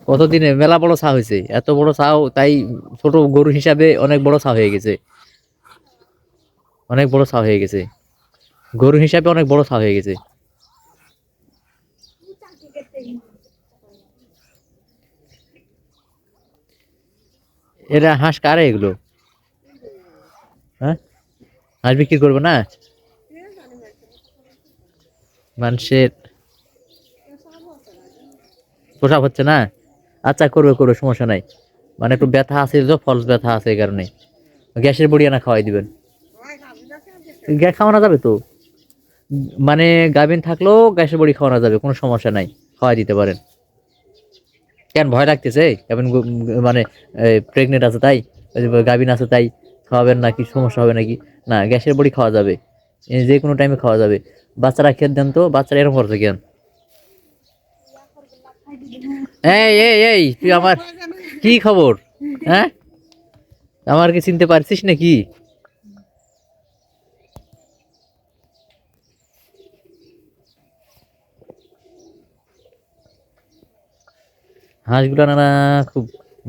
কতদিনে মেলা বড় ছা হয়েছে, এত বড় ছাও তাই ছোট গরু হিসাবে অনেক বড় ছা হয়ে গেছে, অনেক বড় ছা হয়ে গেছে, গরু হিসাবে অনেক বড় ছা হয়ে গেছে। এরা হাঁস কারে এগুলো? হ্যাঁ, হাঁস বিক্রি করবো না মানুষের? পোষাক হচ্ছে না? আচ্ছা করবে করবে, সমস্যা নাই। মানে একটু ব্যথা আছে তো, ফলস ব্যথা আছে এই কারণে গ্যাসের বড়ি আনা খাওয়াই দিবেন। গ্যাস খাওয়ানো যাবে তো, মানে গাভিন থাকলেও গ্যাসের বড়ি খাওয়ানো যাবে, কোনো সমস্যা নাই, খাওয়াই দিতে পারেন। কেন ভয় লাগতেছে? গাভিন মানে প্রেগনেন্ট আছে তাই, ওই যে গাভিন আছে তাই খাওয়াবেন নাকি, সমস্যা হবে নাকি? না, গ্যাসের বড়ি খাওয়া যাবে, যে কোনো টাইমে খাওয়া যাবে। বাচ্চারা খেয়ে দেন তো, বাচ্চারা এরকম করছে কেন? এই এই এই তুই আমার কি খবর? হ্যাঁ, আমার কি চিনতে পারছিস নাকি? হাঁসগুলো না খুব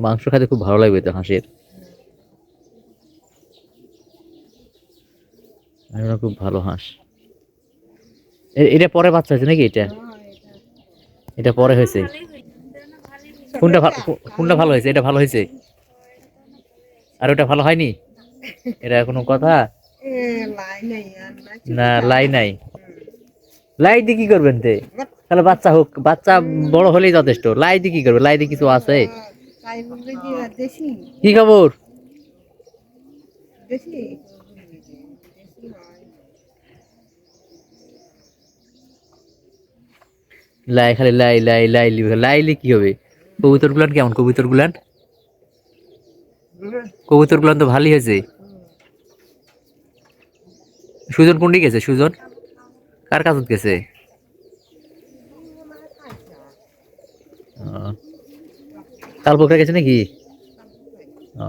মাংস খেতে খুব ভালো লাগবে তো হাঁসের, এগুলো খুব ভালো হাঁস। এটা পরে বাচ্চা হয়েছে নাকি? এটা এটা পরে হয়েছে। কোনটা কোনটা ভালো হয়েছে? এটা ভালো হয়েছে আর ওটা ভালো হয়নি? এটা কোনো কথা? না লাই নাই, লাই দিয়ে কি করবেন তে? তাহলে বাচ্চা হোক, বাচ্চা বড় হলেই যথেষ্ট, লাই দিয়ে কি করবে? লাই দিয়ে কিছু আছে? কি খবর? লাই খালি লাই লাই লাই লাইলে কি হবে? কবুতর গুলান কেমন? কবুতর গুলান, কবুতর গুলান তো ভালোই হয়েছে। সুজন কোনটি গেছে? সুজন কার কাছে গেছে? তালপোকরা গেছে নাকি? ও